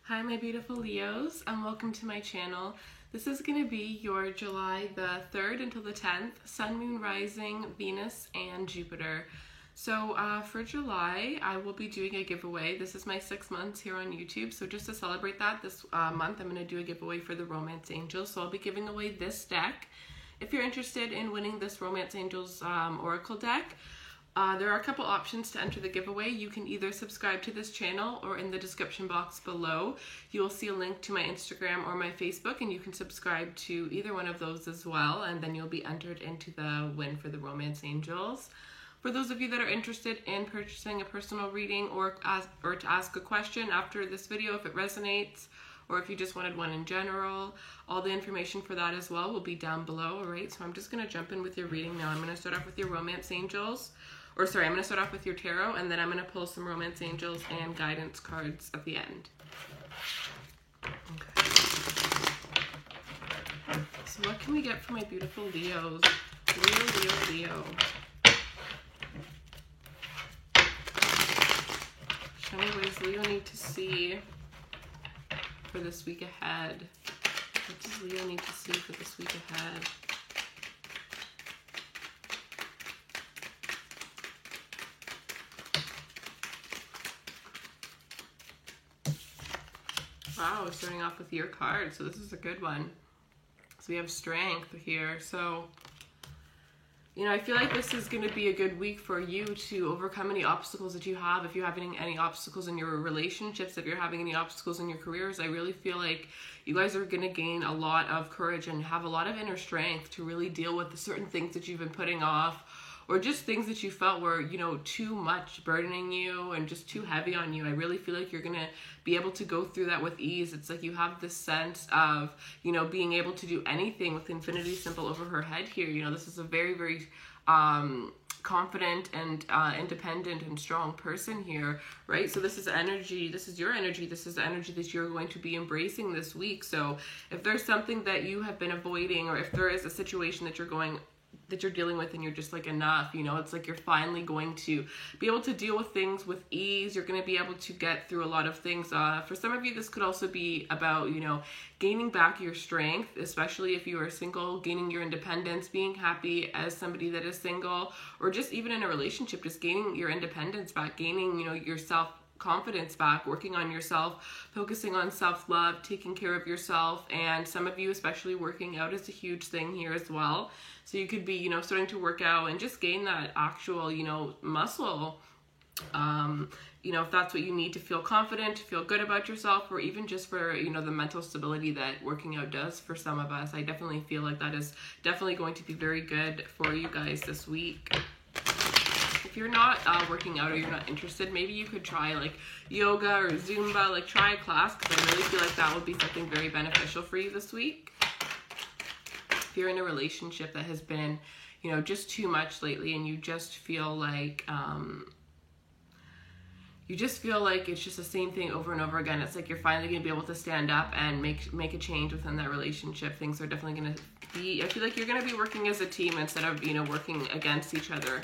Hi my beautiful Leos, and welcome to my channel. This is going to be your July the 3rd until the 10th, Sun, Moon, Rising, Venus, and Jupiter. So for July, I will be doing a giveaway. This is my 6 months here on YouTube, so just to celebrate that this month, I'm going to do a giveaway for the Romance Angels. So I'll be giving away this deck. If you're interested in winning this Romance Angels Oracle deck, there are a couple options to enter the giveaway. You can either subscribe to this channel, or in the description box below you will see a link to my Instagram or my Facebook, and you can subscribe to either one of those as well, and then you'll be entered into the win for the Romance Angels. For those of you that are interested in purchasing a personal reading or to ask a question after this video if it resonates, or if you just wanted one in general, all the information for that as well will be down below. Alright, so I'm just going to jump in with your reading now. I'm going to start off with your Romance Angels. I'm going to start off with your tarot, and then I'm going to pull some Romance Angels and guidance cards at the end. Okay. So what can we get for my beautiful Leos? Leo. Show me what does Leo need to see for this week ahead. What does Leo need to see for this week ahead? Wow, starting off with your card, so this is a good one. So we have strength here. So, you know, I feel like this is going to be a good week for you to overcome any obstacles that you have. If you're having any obstacles in your relationships, if you're having any obstacles in your careers, I really feel like you guys are going to gain a lot of courage and have a lot of inner strength to really deal with the certain things that you've been putting off, or just things that you felt were, you know, too much burdening you and just too heavy on you. I really feel like you're going to be able to go through that with ease. It's like you have this sense of, you know, being able to do anything with infinity symbol over her head here. You know, this is a very, very confident and independent and strong person here, right? So this is energy, this is your energy, this is the energy that you're going to be embracing this week. So if there's something that you have been avoiding, or if there is a situation that you're dealing with and you're just like, enough, you know, it's like you're finally going to be able to deal with things with ease. You're going to be able to get through a lot of things. For some of you, this could also be about, you know, gaining back your strength, especially if you are single, gaining your independence, being happy as somebody that is single, or just even in a relationship, just gaining your independence back, gaining, you know, your self-confidence back, working on yourself, focusing on self-love, taking care of yourself. And some of you, especially working out, is a huge thing here as well. So you could be, you know, starting to work out and just gain that actual, you know, muscle, you know, if that's what you need to feel confident, to feel good about yourself, or even just for, you know, the mental stability that working out does for some of us. I definitely feel like that is definitely going to be very good for you guys this week. If you're not working out, or you're not interested, maybe you could try like yoga or Zumba, like try a class, because I really feel like that would be something very beneficial for you this week. If you're in a relationship that has been, you know, just too much lately, and you just feel like it's just the same thing over and over again, it's like you're finally going to be able to stand up and make a change within that relationship. Things are definitely going to be, I feel like you're going to be working as a team instead of, you know, working against each other.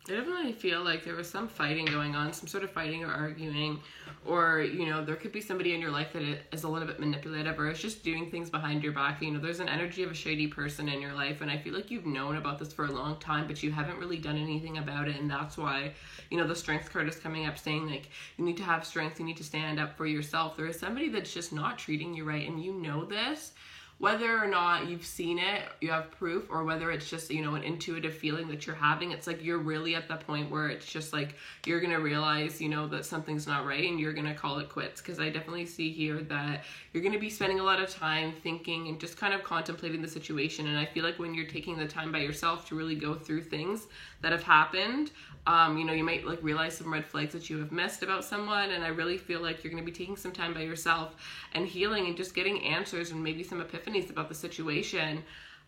I definitely feel like there was some fighting going on, some sort of fighting or arguing, or, you know, there could be somebody in your life that is a little bit manipulative, or is just doing things behind your back. You know, there's an energy of a shady person in your life, and I feel like you've known about this for a long time, but you haven't really done anything about it. And that's why, you know, the strength card is coming up saying, like, you need to have strength, you need to stand up for yourself. There is somebody that's just not treating you right, and you know this. Whether or not you've seen it, you have proof, or whether it's just, you know, an intuitive feeling that you're having, it's like you're really at the point where it's just like you're going to realize, you know, that something's not right, and you're going to call it quits. Because I definitely see here that you're going to be spending a lot of time thinking and just kind of contemplating the situation. And I feel like when you're taking the time by yourself to really go through things that have happened, You know, you might like realize some red flags that you have missed about someone, and I really feel like you're going to be taking some time by yourself and healing and just getting answers and maybe some epiphanies about the situation.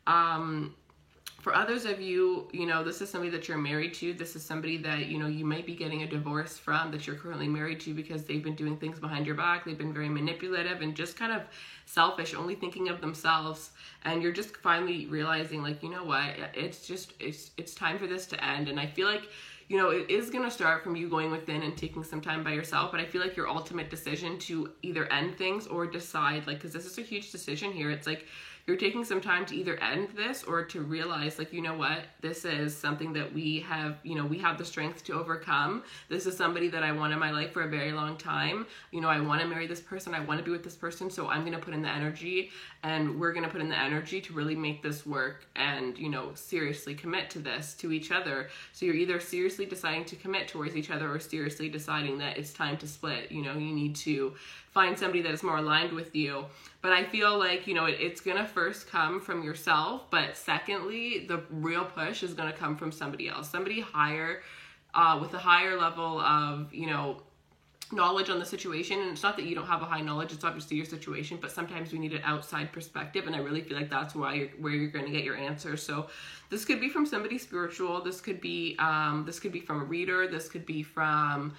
For others of you, you know, this is somebody that you're married to. This is somebody that, you know, you might be getting a divorce from, that you're currently married to, because they've been doing things behind your back. They've been very manipulative and just kind of selfish, only thinking of themselves. And you're just finally realizing, like, you know what, it's time for this to end. And I feel like, you know, it is going to start from you going within and taking some time by yourself. But I feel like your ultimate decision to either end things or decide, like, because this is a huge decision here. It's like, you're taking some time to either end this or to realize, like, you know what, this is something that we have, you know, we have the strength to overcome. This is somebody that I want in my life for a very long time. You know, I want to marry this person. I want to be with this person. So I'm going to put in the energy, and we're going to put in the energy to really make this work and, you know, seriously commit to this, to each other. So you're either seriously deciding to commit towards each other or seriously deciding that it's time to split. You know, you need to find somebody that is more aligned with you. But I feel like, you know, it's going to first come from yourself. But secondly, the real push is going to come from somebody else, somebody higher, with a higher level of, you know, knowledge on the situation. And it's not that you don't have a high knowledge, it's obviously your situation, but sometimes we need an outside perspective. And I really feel like that's where you're going to get your answers. So this could be from somebody spiritual. This could be from a reader. This could be from,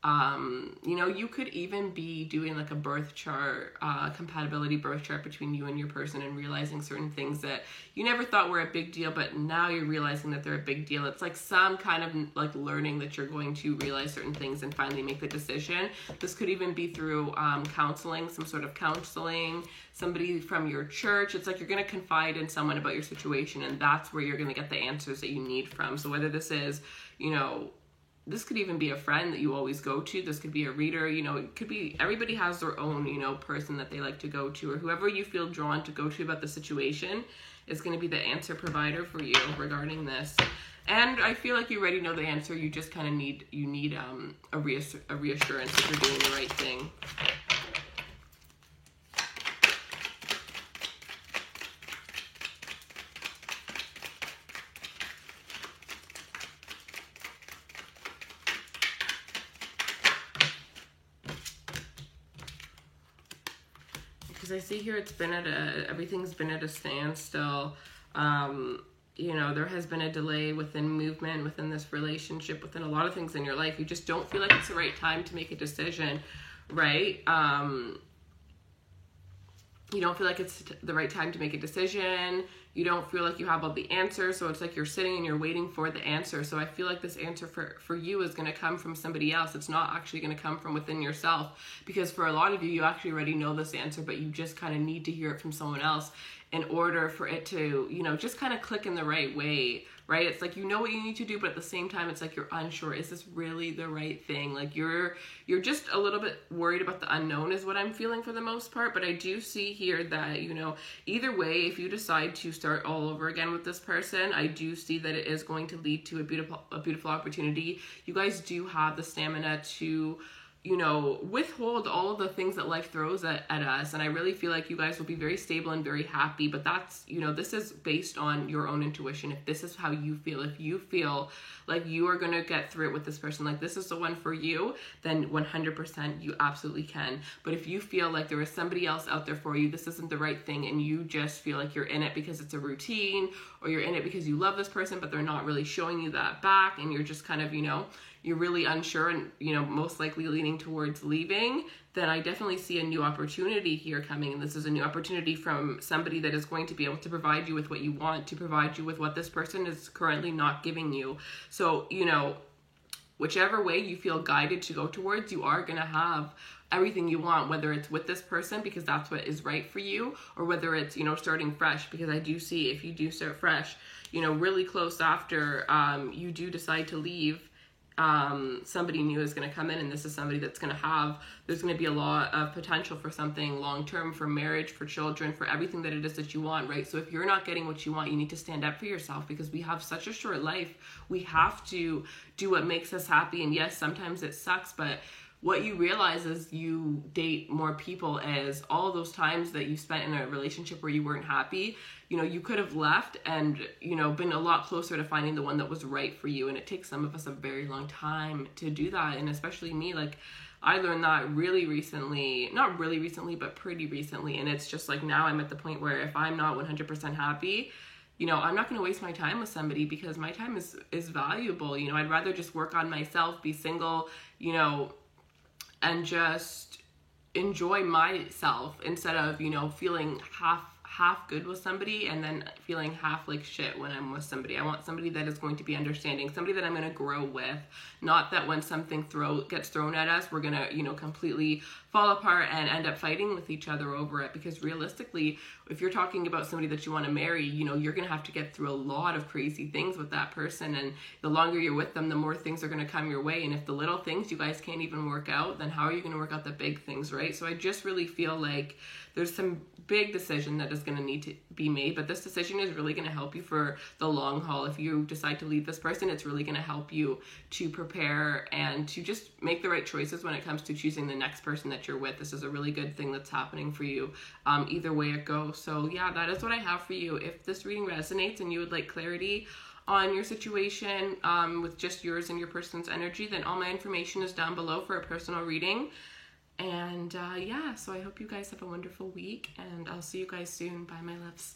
you know, you could even be doing like a birth chart, compatibility birth chart between you and your person, and realizing certain things that you never thought were a big deal, but now you're realizing that they're a big deal. It's like some kind of like learning that you're going to realize certain things and finally make the decision. This could even be through counseling, some sort of counseling, somebody from your church. It's like you're going to confide in someone about your situation, and that's where you're going to get the answers that you need from. So whether this is, you know, this could even be a friend that you always go to. This could be a reader. You know, it could be, everybody has their own, you know, person that they like to go to, or whoever you feel drawn to go to about the situation is going to be the answer provider for you regarding this. And I feel like you already know the answer. You just kind of need a reassurance that you're doing the right thing. Because I see here everything's been at a standstill. You know, there has been a delay within movement, within this relationship, within a lot of things in your life. You just don't feel like it's the right time to make a decision, right? You don't feel like it's the right time to make a decision. You don't feel like you have all the answers. So it's like you're sitting and you're waiting for the answer. So I feel like this answer for you is going to come from somebody else. It's not actually going to come from within yourself, because for a lot of you, you actually already know this answer, but you just kind of need to hear it from someone else in order for it to, you know, just kind of click in the right way, right? It's like, you know what you need to do, but at the same time, it's like you're unsure. Is this really the right thing? Like you're just a little bit worried about the unknown is what I'm feeling for the most part. But I do see here that, you know, either way, if you decide to start all over again with this person, I do see that it is going to lead to a beautiful opportunity. You guys do have the stamina to, you know, withhold all of the things that life throws at us. And I really feel like you guys will be very stable and very happy. But that's, you know, this is based on your own intuition. If this is how you feel, if you feel like you are going to get through it with this person, like this is the one for you, then 100% you absolutely can. But if you feel like there is somebody else out there for you, this isn't the right thing, and you just feel like you're in it because it's a routine, or you're in it because you love this person, but they're not really showing you that back, and you're just kind of, you know, you're really unsure and, you know, most likely leaning towards leaving, then I definitely see a new opportunity here coming. And this is a new opportunity from somebody that is going to be able to provide you with what you want, to provide you with what this person is currently not giving you. So, you know, whichever way you feel guided to go towards, you are going to have everything you want, whether it's with this person because that's what is right for you, or whether it's, you know, starting fresh, because I do see if you do start fresh, you know, really close after you do decide to leave, somebody new is going to come in, and this is somebody that's going to have, there's going to be a lot of potential for something long-term, for marriage, for children, for everything that it is that you want, right? So if you're not getting what you want, you need to stand up for yourself, because we have such a short life. We have to do what makes us happy. And yes, sometimes it sucks, but what you realize as you date more people is all those times that you spent in a relationship where you weren't happy, you know, you could have left and, you know, been a lot closer to finding the one that was right for you. And it takes some of us a very long time to do that. And especially me, like, I learned that really recently, not really recently, but pretty recently. And it's just like, now I'm at the point where if I'm not 100% happy, you know, I'm not going to waste my time with somebody, because my time is valuable. You know, I'd rather just work on myself, be single, you know, and just enjoy myself instead of, you know, feeling half good with somebody and then feeling half like shit when I'm with somebody. I want somebody that is going to be understanding, somebody that I'm going to grow with, not that when something gets thrown at us, we're going to, you know, completely fall apart and end up fighting with each other over it. Because realistically, if you're talking about somebody that you want to marry, you know, you're going to have to get through a lot of crazy things with that person. And the longer you're with them, the more things are going to come your way. And if the little things you guys can't even work out, then how are you going to work out the big things, right? So I just really feel like there's some big decision that is going to need to be made, but this decision is really going to help you for the long haul. If you decide to leave this person, it's really going to help you to prepare and to just make the right choices when it comes to choosing the next person that you're with. This is a really good thing that's happening for you, either way it goes. So yeah, that is what I have for you. If this reading resonates and you would like clarity on your situation with just yours and your person's energy, then all my information is down below for a personal reading. And yeah, so I hope you guys have a wonderful week, and I'll see you guys soon. Bye, my loves.